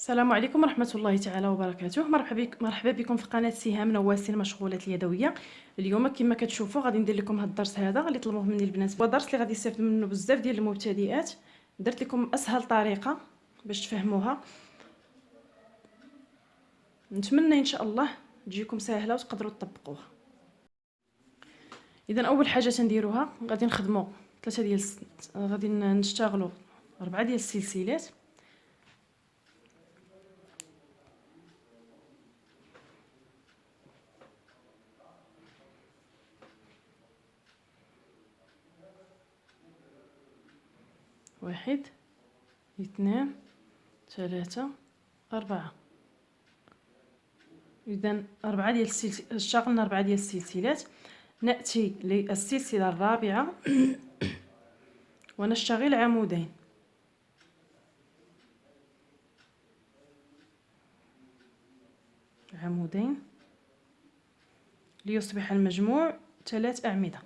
السلام عليكم ورحمة الله تعالى وبركاته. مرحبا بكم في قناة سهام نواسي المشغولات اليدوية. اليوم كما كتشوفوا غادي ندير لكم هذا الدرس هذا اللي طلبوه مني البنات، هو درس اللي غادي يستافد منه بزاف ديال المبتدئات. درت لكم اسهل طريقة باش تفهموها، نتمنى ان شاء الله تجيكم سهلة وتقدروا تطبقوها. اذا اول حاجة تنديروها غادي نخدموا غادي نشتغلوا 4 ديال السلسلات. واحد، اثنان، ثلاثة، أربعة. إذا اشتغلنا 4 ديال السلسلات. نأتي للسلسلة الرابعة ونشتغل عمودين. ليصبح المجموع 3 أعمدة.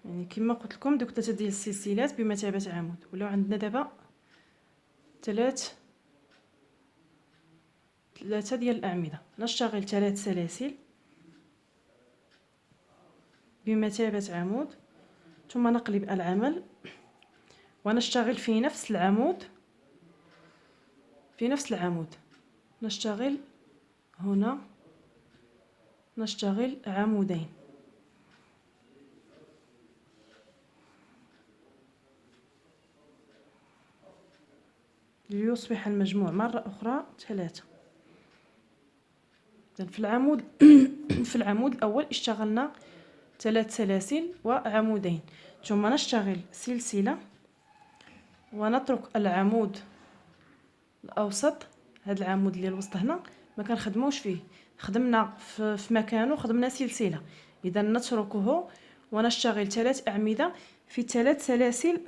يعني كما قلت لكم دوك 3 ديال السلسلات بمثابة عمود، ولاو عندنا دابا 3 ديال الأعمدة. نشتغل 3 سلاسل بمثابة عمود، ثم نقلب العمل ونشتغل في نفس العمود. نشتغل هنا، نشتغل عمودين. ليصبح المجموع مرة أخرى 3. في العمود في العمود الأول اشتغلنا 3 سلاسل وعمودين، ثم نشتغل سلسلة ونترك العمود الأوسط. هذا العمود اللي الوسط هنا ما كنخدموش فيه، خدمنا في مكانه، خدمنا سلسلة. إذا نتركه ونشتغل 3 أعمدة في 3 سلاسل،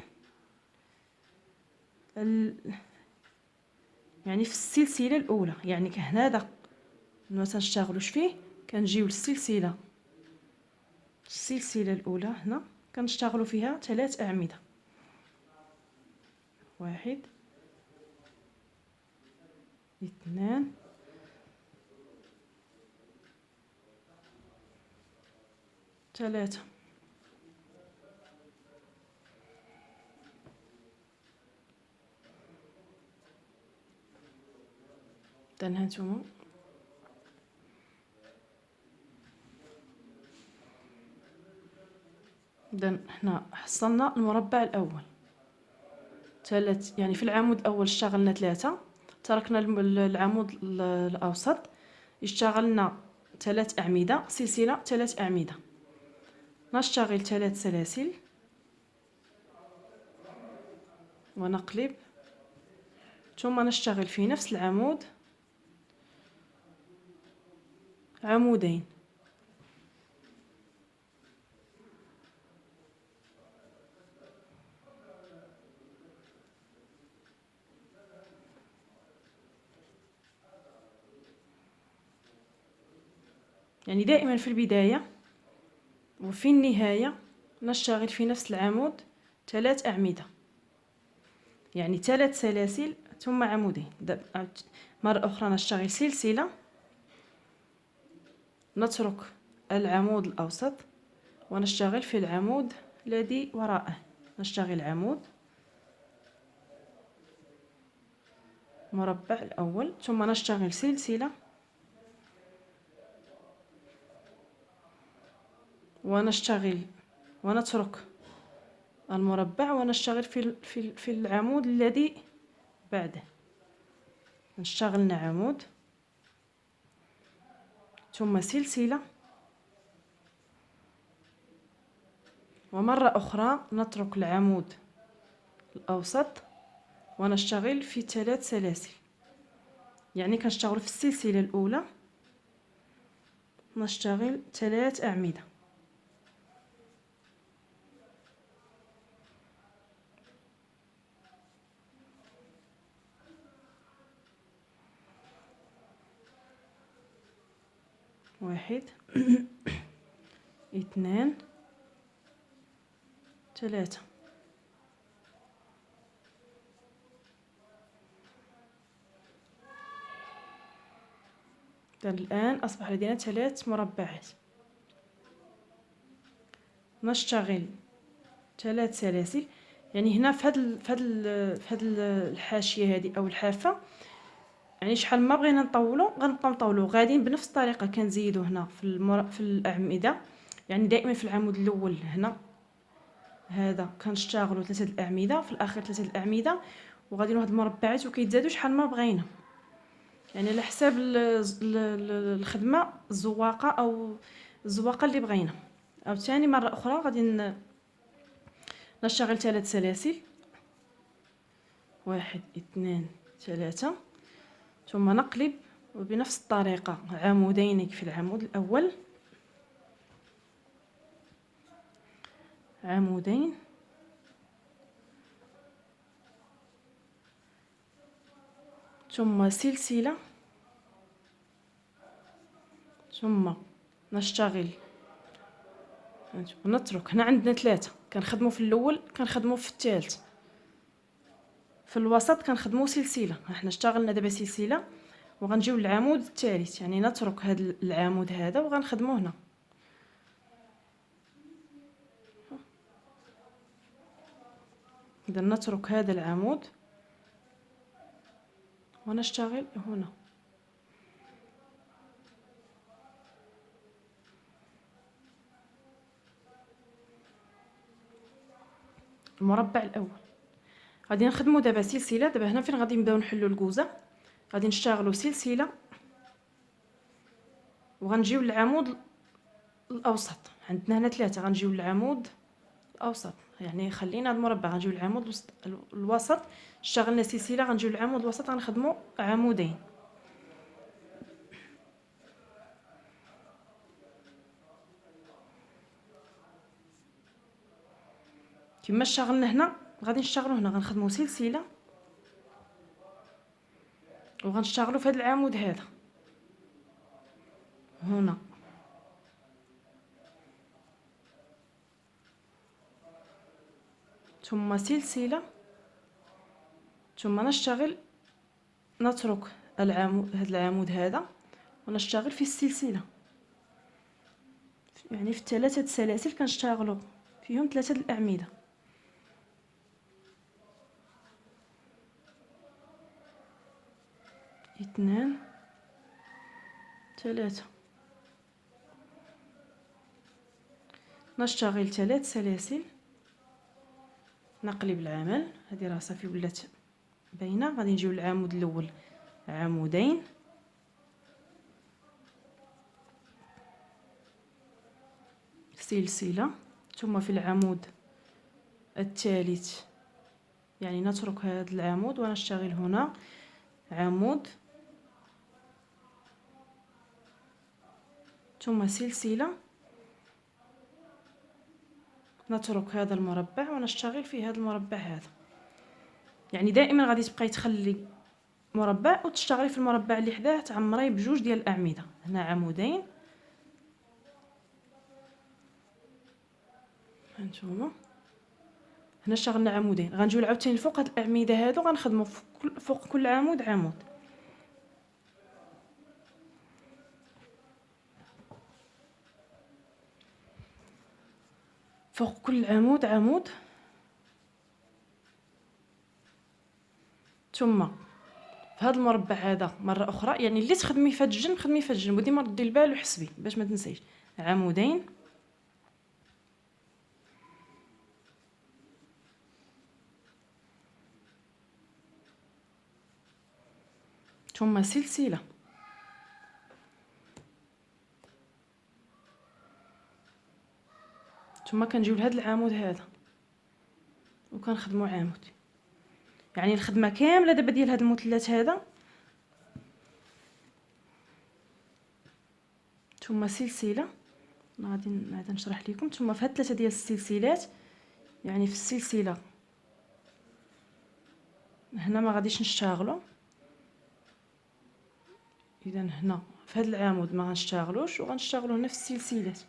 يعني في السلسلة الأولى. يعني هذا ما تنشتغلوش فيه، كنجيو للسلسلة الأولى هنا كنشتغلوا فيها 3 أعمدة. 1، 2، 3. هانتوما إذا حنا حصلنا المربع الأول 3. يعني في العمود الأول اشتغلنا 3، تركنا العمود الأوسط، اشتغلنا 3 أعمدة سلسلة، 3 أعمدة. نشتغل 3 سلاسل ونقلب، ثم نشتغل في نفس العمود عمودين. يعني دائما في البداية وفي النهاية نشتغل في نفس العمود 3 أعمدة، يعني 3 سلاسل ثم عمودين. مرة أخرى نشتغل سلسلة، نترك العمود الأوسط ونشتغل في العمود الذي وراءه. نشتغل عمود مربع الأول، ثم نشتغل سلسلة ونترك المربع ونشتغل في العمود الذي بعده. نشتغلنا عمود ثم سلسلة، ومرة أخرى نترك العمود الأوسط ونشتغل في 3 سلاسل. يعني كنشتغل في السلسلة الأولى نشتغل 3 أعمدة. واحد، 2، 3. الآن أصبح لدينا 3 مربعات. نشتغل 3 سلاسل. يعني هنا في هاد الحاشيه هذه او الحافه، يعني شحال ما بغينا نطولو غنبقاو نطولو غاديين بنفس الطريقه. كنزيدو هنا في الاعمده، يعني دائما في العمود الاول هنا هذا كنشتغلوا 3 الاعمده، في الاخير 3 الاعمده، وغادي هاد المربعات وكيتزادوا شحال ما بغينا، يعني على حساب الخدمه الزواقه او الزواقه اللي بغينا. عاوتاني مره اخرى غادي نشتغل 3 سلاسل، 1 2 3، ثم نقلب وبنفس الطريقة عمودين في العمود الأول، عمودين، ثم سلسلة، ثم نشتغل ونترك. هنا عندنا 3 كنخدموا في الأول، كنخدموا في الثالث، في الوسط كنخدموا سلسلة. احنا اشتغلنا دابا سلسلة وغنجيو للعمود الثالث، يعني نترك هذا العمود هذا وغنخدموا هنا. إذا نترك هذا العمود ونشتغل هنا. المربع الأول غادي نخدموا دابا سلسلة. دابا هنا فين غادي نبداو نحلوا الكوزة، غادي نشتغلوا سلسلة وغنجيو للعمود الاوسط. عندنا هنا 3 غنجيو للعمود الاوسط، يعني خلينا هذا المربع غنجيو للعمود الوسط. اشتغلنا سلسله غنجيو للعمود الوسط، غنخدموا عمودين. كما اشتغلنا هنا غادي نشتغلوا هنا، غنخدموا سلسله وغنشتغلوا في هذا العمود هذا هنا، ثم سلسله، ثم نشتغل نترك العمود هذا العمود هذا ونشتغل في السلسله. يعني في 3 سلاسل كنشتغلوا فيهم 3 الاعمده. 2 3 نشتغل 3 سلاسل، نقلب العمل. هذه راه صافي ولات باينه. غادي نجيو للعمود الاول عمودين، سلسله، ثم في العمود الثالث يعني نترك هذا العمود ونشتغل هنا عمود، ثم سلسله، نترك هذا المربع ونشتغل في هذا المربع هذا. يعني دائما غادي تبقاي تخلي مربع وتشتغلي في المربع اللي حداه تعمريه بجوج ديال الاعمده. هنا عمودين، هانتوما هنا اشتغلنا عمودين. غنجيو عاوتاني فوق هاد الاعمده هادو غنخدموا فوق كل عمود عمود. فوق كل عمود عمود، ثم في هذا المربع هذا مره اخرى، يعني اللي تخدمي في هذا الجنب خدمي في هذا الجنب، وديما ردي البال وحسبي باش ما تنسيش. عمودين، ثم سلسله، ثم كنجيو لهذا العمود هذا وكنخدموا عمود. يعني الخدمه كامله دابا ديال هذا المثلث هذا، ثم سلسله. غادي نعاد نشرح لكم. ثم في هاد 3 ديال السلسلات، يعني في السلسله هنا ما غاديش نشتغلوا، اذا هنا في هذا العمود ما غنشتغلوش وغنشتغلوا هنا في السلسلات.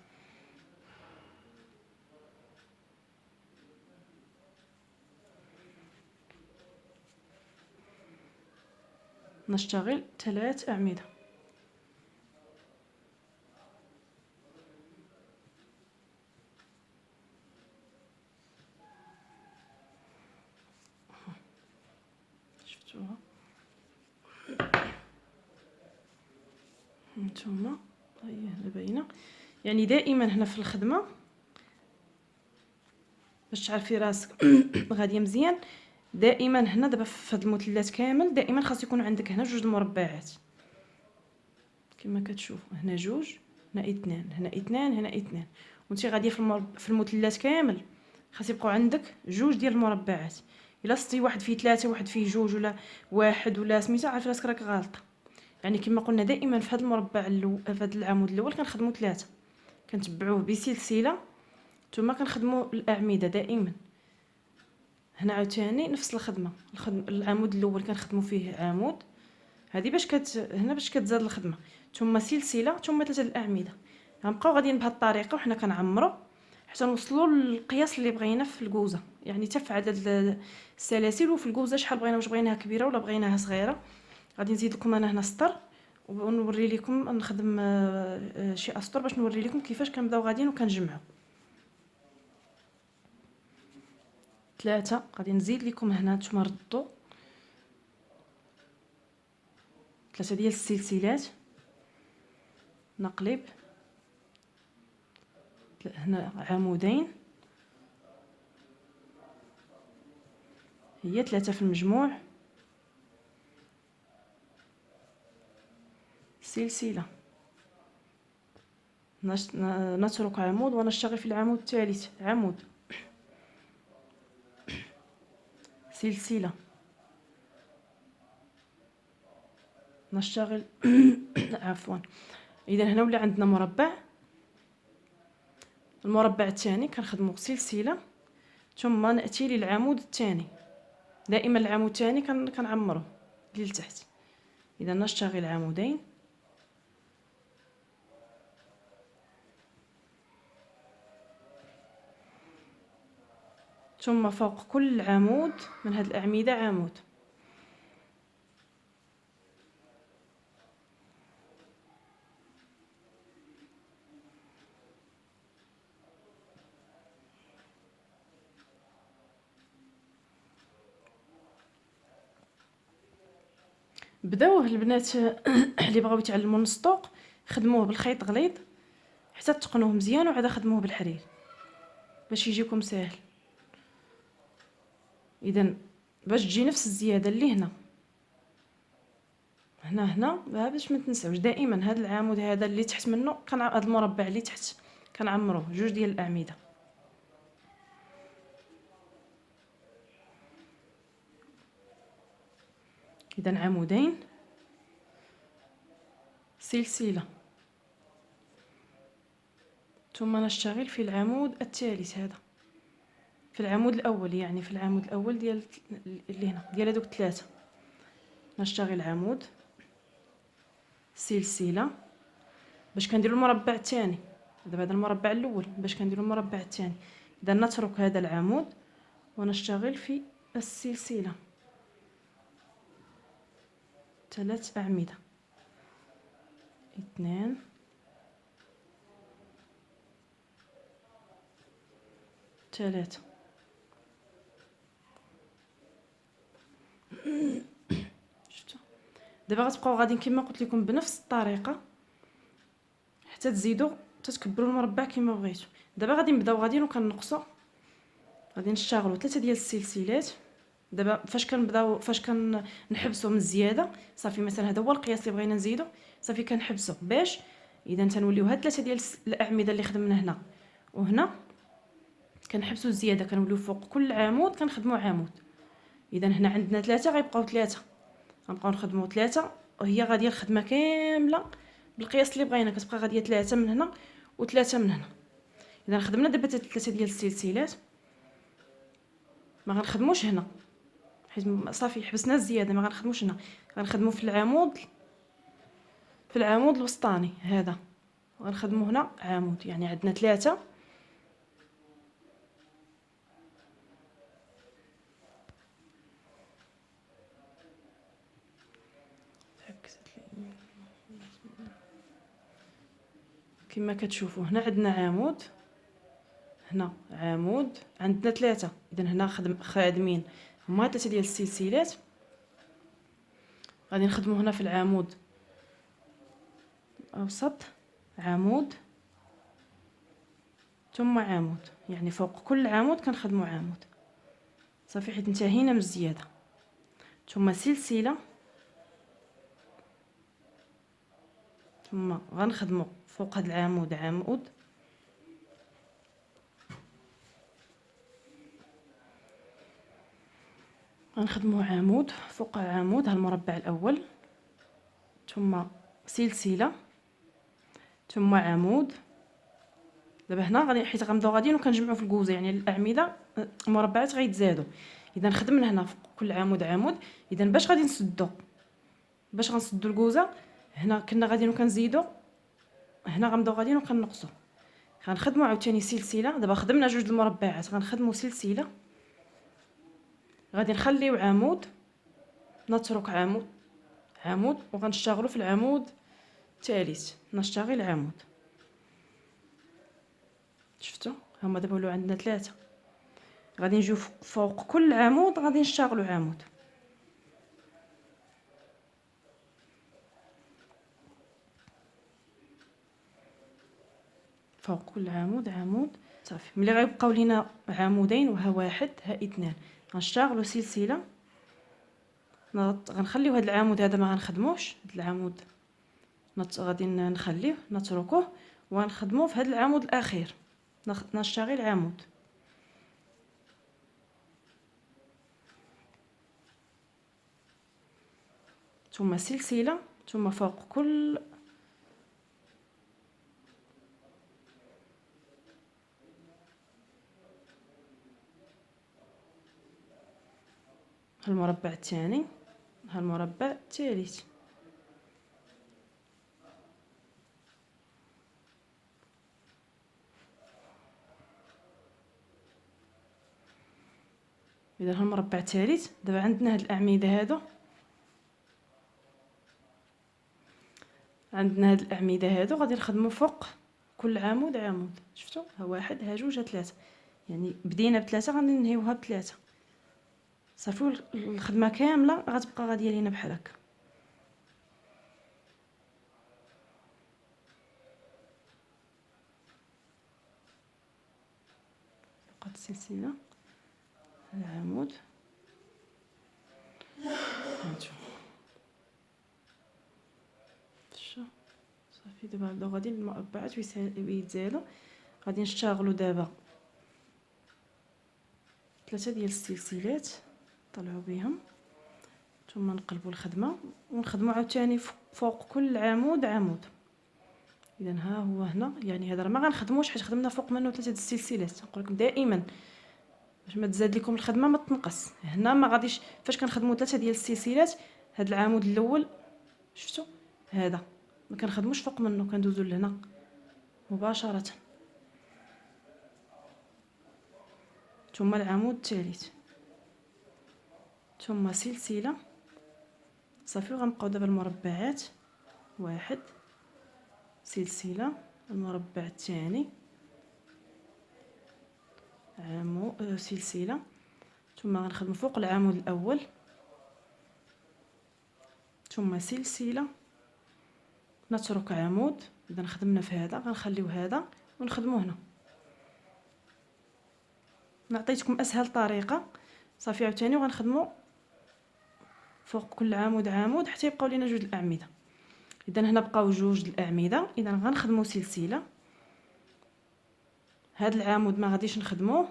نشتغل 3 اعمده. نتوما هي هنا باينه. يعني دائما هنا في الخدمه باش تعرفي راسك غاديه مزيان، دائما هنا دابا في هاد المثلث كامل دائما خاص يكون عندك هنا جوج المربعات كما كتشوفوا، هنا جوج، هنا اثنان، هنا اثنان، هنا اثنان، وانت غاديه في المثلث كامل خاص يبقوا عندك جوج ديال المربعات. الا صتي واحد فيه ثلاثه واحد فيه جوج ولا واحد ولا سميتها، عارف راسك راك غالطه. يعني كما قلنا دائما في هذا المربع الاول، في هذا العمود الاول كنخدموا ثلاثه، كنتبعوه بسلسله، ثم كنخدموا الاعمده دائما. هنا عاوتاني نفس الخدمه، العمود الاول كنخدموا فيه عمود، هذه باش هنا باش كتزاد الخدمه، ثم سلسله، ثم ثلاثه الاعمده. غنبقاو غاديين بهذه الطريقه وحنا كنعمروا حتى نوصلوا للقياس اللي بغينا في الكوزه. يعني حتى في عدد السلاسل وفي الكوزه شحال بغينا، واش بغيناها كبيره ولا بغيناها صغيره. غادي نزيد لكم انا هنا سطر ونوري لكم نخدم شي اسطر باش نوري لكم كيفاش كنبداو غاديين وكنجمعوا. ثلاثه غادي نزيد لكم هنا، نتوما ردوا ثلاثه ديال السلسلات، نقلب هنا عمودين، هي ثلاثه في المجموع، سلسله، نترك عمود ونشتغل في العمود الثالث، عمود، سلسله، نشتغل عفوا. اذا هنا ولا عندنا مربع، المربع الثاني كنخدموا سلسله، ثم ناتي للعمود الثاني، دائما العمود الثاني كنعمره للتحت. اذا نشتغل عمودين، ثم فوق كل عمود من هذه الاعمده عمود. بداوه البنات اللي بغاو يتعلموا النسطوق خدموه بالخيط غليظ حتى تقنوه مزيان، وعاد خدموه بالحرير باش يجيكم ساهل. اذا باش تجي نفس الزياده اللي هنا باش ما تنساوش دائما هذا العمود هذا اللي تحت منه هذا المربع اللي تحت كنعمروه جوج ديال الاعمده. اذا عمودين، سلسله، ثم نشتغل في العمود الثالث، هذا في العمود الاول، يعني في العمود الاول ديال اللي هنا ديال هذوك ثلاثه، نشتغل عمود، سلسله، باش كنديروا المربع الثاني. دابا هذا المربع الاول باش كنديروا المربع الثاني. اذا نترك هذا العمود ونشتغل في السلسله، ثلاث اعمده، اثنان، ثلاثه. شفتوا؟ دابا غتبقاو غاديين كما قلت لكم بنفس الطريقه حتى تزيدوا تتكبروا المربع كما بغيتوا. دابا غادي نبداو غاديين وكنقصوا، غادي نشتغلوا ثلاثه ديال السلسلات. دابا فاش كنحبسوا من الزياده صافي، مثلا هذا هو القياس اللي بغينا نزيدو، صافي كنحبسوا باش اذا تنوليو هاد ثلاثه ديال الاعمده اللي خدمنا هنا وهنا، كنحبسوا الزياده، كنوليو فوق كل عمود كنخدموا عمود. اذا هنا عندنا ثلاثه، غيبقاو ثلاثه، غنبقاو نخدموا ثلاثه، وهي غاديه الخدمه كامله بالقياس اللي بغينا، كتبقى غاديه ثلاثه من هنا وثلاثه من هنا. اذا خدمنا دابا ثلاثه ديال السلسلات، ما غنخدموش هنا حيت صافي حبسنا الزياده، ما غنخدموش هنا، غنخدموا في العمود الوسطاني هذا، غنخدموا هنا عمود، يعني عندنا ثلاثه. كما كتشوفوا هنا عندنا عمود، هنا عمود، عندنا ثلاثه. اذا هنا خادمين هما ثلاثه ديال السلسلات، غادي نخدموا هنا في العمود اوسط عمود ثم عمود، يعني فوق كل عمود كنخدموا عمود صافي، حيت انتهينا من الزياده. ثم سلسله، ثم غنخدموا فوق هذا العمود عمود، غنخدموا عمود فوق عمود، ها المربع الاول، ثم سلسله، ثم عمود. دابا هنا غادي حيت غنبداو غاديين وكنجمعوا في الكوزه، يعني الاعمده المربعات غيتزادوا. اذا خدمنا هنا فوق كل عمود عمود. اذا باش غادي نسدوا، باش غنسدوا الكوزه، هنا كنا غاديين وكنزيدوا، هنا غنبداو غاديين وكنقصوا. غنخدموا عاوتاني سلسله. دابا خدمنا جوج المربعات، غنخدموا سلسله، غادي نخليو عمود، نترك عمود عمود، وغنشتغلوا في العمود الثالث، نشتغل عمود. شفتوا هما دابا ولاو عندنا 3. غادي نجيو فوق كل عمود غادي نشتغلوا عمود، فوق كل عمود عمود صافي. ملي غيبقاو لينا عمودين، وها 1 ها 2، غنشتغلوا سلسله، غنخليو هذا العمود هذا ما غنخدموش، هذا العمود غادي نخليه نتركوه، ونخدموا في هذا العمود الاخير، نشتغل عمود. ثم سلسله، ثم فوق كل المربع الثاني، ها المربع الثالث. اذا ها المربع الثالث. دابا عندنا هاد الاعمده هادو، عندنا هاد الاعمده هادو غادي نخدموا فوق كل عمود عمود. شفتوا ها 1 ها 2 ها 3، يعني بدينا ب3 غادي ننهيوها ب3 صافي. الخدمه كامله غتبقى غاديه لينا بحال هكا. بقات السلسله، العمود، هانتوما صافي. دابا نبداو غادي المربعات ويتزادوا. غادي نشتغلوا دابا 3 ديال السلسلات، طلعوا بهم، ثم نقلبوا الخدمه ونخدموا عاوتاني فوق كل عمود عمود. اذا ها هو هنا، يعني هذا ما غنخدموش حيت خدمنا فوق منه 3 ديال السلسلات. نقول لكم دائما باش ما تزاد لكم الخدمه ما تنقص. هنا ما غاديش، فاش كنخدموا 3 ديال السلسلات، هذا العمود الاول شفتوا هذا ما كنخدموش فوق منه، كندوزو لهنا مباشره. ثم العمود الثالث، ثم سلسله صافي. وغنبقاو دابا المربعات، 1 سلسله، المربع الثاني عمود سلسله، ثم غنخدم فوق العمود الاول، ثم سلسله، نترك عمود. اذا خدمنا في هذا غنخليو هذا ونخدمو هنا. نعطيتكم اسهل طريقه صافي. عاوتاني وغنخدمو فوق كل عمود عمود حتى يبقاو لينا 2 الاعمده. اذا هنا بقاو 2 الاعمده. اذا غنخدمو سلسله، هذا العمود ما غاديش نخدموه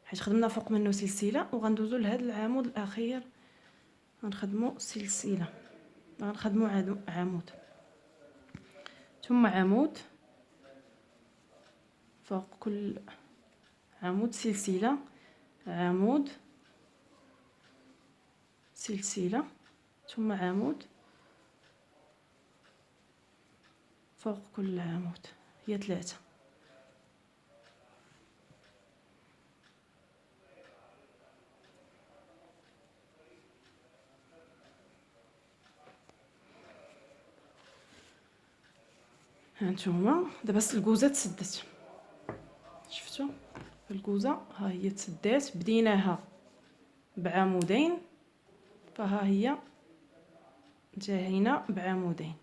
حيت خدمنا فوق منه سلسله، وغندوزو لهذا العمود الاخير غنخدمو سلسله، غنخدمو عمود، ثم عمود فوق كل عمود سلسله، عمود سلسله، ثم عمود فوق كل عمود، هي 3. هانتوما دابا الكوزه تسدت، شفتوا الكوزه ها هي تسدات. بديناها بعمودين، فها هي انتهينا بعمودين.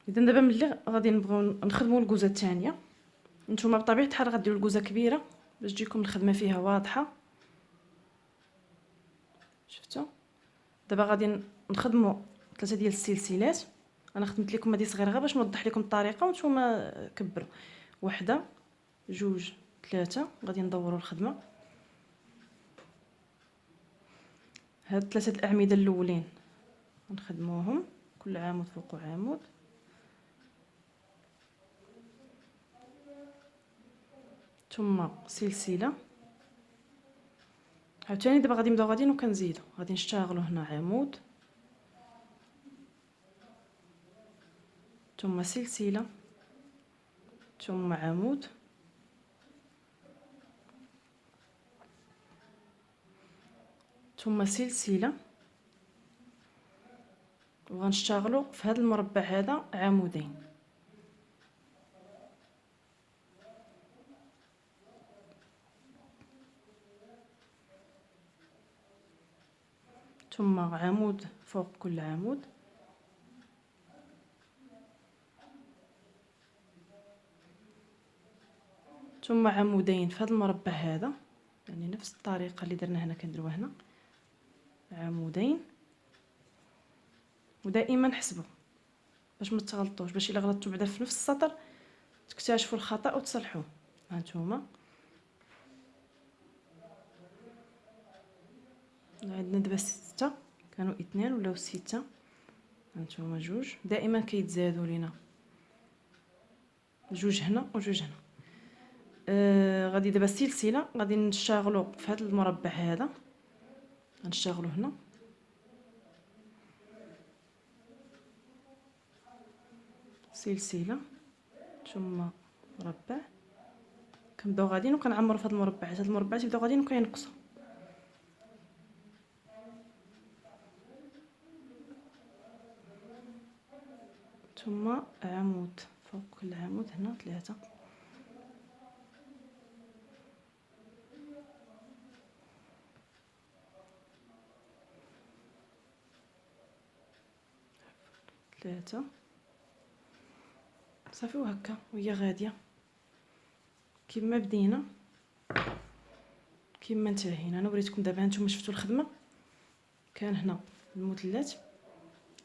اذا دابا ملي غادي نبغيو نخدموا الكوزه الثانيه، نتوما بطبيعه الحال غديروا الكوزه كبيره باش تجيكم الخدمه فيها واضحه. شفتوا؟ دابا غادي نخدموا 3 ديال السلسلات. انا خدمت لكم هذه صغيره باش نوضح لكم الطريقه وانتوما كبروا. 1 2 3 غادي ندوروا الخدمه. هاد 3 الاعمده الاولين غنخدموهم كل عمود فوق عمود، ثم سلسله. عاوتاني دابا غادي نبداو غاديين وكنزيدوا، غادي نشتغلوا هنا عمود ثم سلسله ثم عمود ثم سلسله، وغنشتغلوا في هذا المربع هذا عمودين. ثم عمود فوق كل عمود، ثم عمودين في هذا المربع هذا، يعني نفس الطريقه اللي درنا هنا كنديروها هنا عمودين. ودائما حسبوا باش ما تغلطوش، باش الا غلطتوا بعدا في نفس السطر تكتشفوا الخطا وتصلحوه. ها نتوما عندنا دابا 6، كانوا 2 ولاو 6. هانتوما 2 دائما كيتزادوا لينا 2 هنا و 2 هنا. غادي دابا السلسله غادي نشتغلوا في هذا المربع هذا، غنشتغلوا هنا سلسله ثم مربع. كنبداو غاديين وكنعمروا في هذا المربع، هذا المربع تيبداو غاديين وكينقصوا. ثم عمود فوق كل عمود هنا 3. صافي وهكا وهي غاديه كما بدينا كما انتهينا. انا وريتكم دابا هانتوما شفتوا الخدمه. كان هنا المثلث،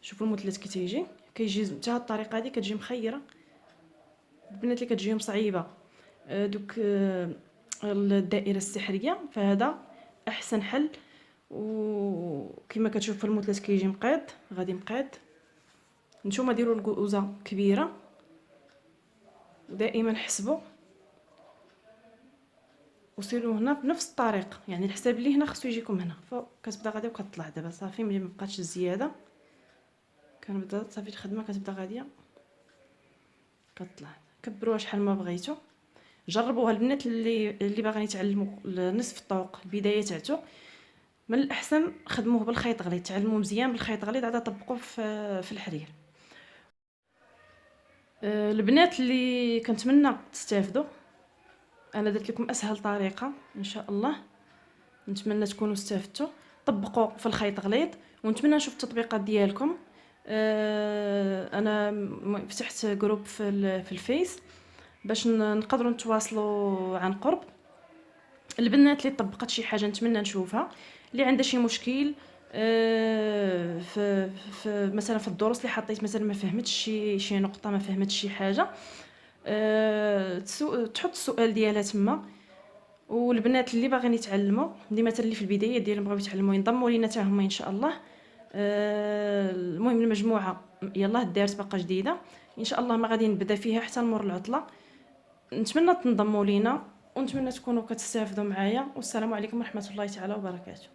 شوفوا المثلث كي كيجي حتى هاد الطريقه هذه كتجي مخيره. البنات اللي كتجيهم صعيبه دوك الدائره السحريه، فهذا احسن حل. وكما كتشوفوا المثلث كيجي مقاد، غادي مقاد. نتوما ديروا الكوزه كبيره ودائما حسبوا وسيروا هنا بنفس الطريقه، يعني الحساب اللي هنا خصو يجيكم هنا فوق. كتبدا غاديه وكتطلع. دابا صافي ملي مبقاتش الزياده كنبدا صافي الخدمه كتبدا غاديه كتطلع. كبروها شحال ما بغيتو. جربوها البنات اللي باغيين يتعلموا نصف الطوق البدايه تاعته. من الاحسن خدموه بالخيط غليظ، تعلموا مزيان بالخيط غليظ عاد طبقوه في الحرير. البنات اللي كنتمنى تستافدوا، انا درت لكم اسهل طريقه ان شاء الله. نتمنى تكونوا استفدتوا. طبقوا في الخيط غليظ ونتمنى نشوف التطبيقات ديالكم. انا فتحت جروب في الفيس باش نقدروا نتواصلوا عن قرب. البنات اللي طبقت شي حاجه نتمنى نشوفها، اللي عندها شي مشكل في مثلا في الدروس اللي حطيت مثلا ما فهمتش شي نقطه، ما فهمتش شي حاجه، تحط السؤال ديالها تما. والبنات اللي باغيين يتعلموا، اللي مثلا اللي في البدايه ديالهم بغاو يتعلموا، ينضموا لينا حتى هما ان شاء الله. المهم المجموعه يلاه دارت باقا جديده ان شاء الله، ما غادي نبدا فيها حتى نمر العطله. نتمنى تنضموا لينا ونتمنى تكونوا كتستافدوا معايا. والسلام عليكم ورحمه الله تعالى وبركاته.